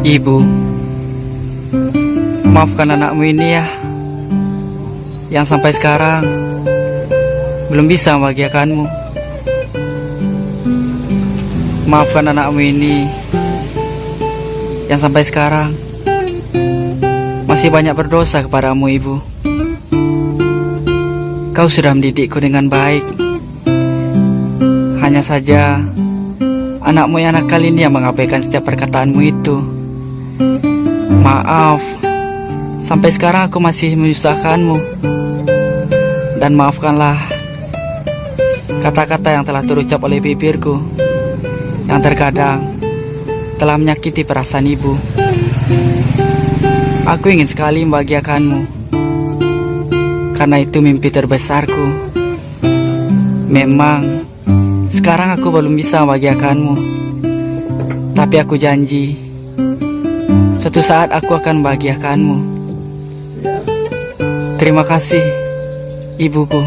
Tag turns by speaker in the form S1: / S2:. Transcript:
S1: Ibu, maafkan anakmu ini ya, yang sampai sekarang belum bisa membahagiakanmu. Maafkan anakmu ini yang sampai sekarang masih banyak berdosa kepadamu, Ibu. Kau sudah mendidikku dengan baik. Hanya saja anakmu yang nakal ini yang mengabaikan setiap perkataanmu itu. Maaf, sampai sekarang aku masih menyusahkanmu. Dan maafkanlah kata-kata yang telah terucap oleh bibirku, yang terkadang telah menyakiti perasaan ibu. Aku ingin sekali membahagiakanmu, karena itu mimpi terbesarku. Memang sekarang aku belum bisa membahagiakanmu, tapi aku janji suatu saat aku akan membahagiakanmu. Terima kasih, ibuku.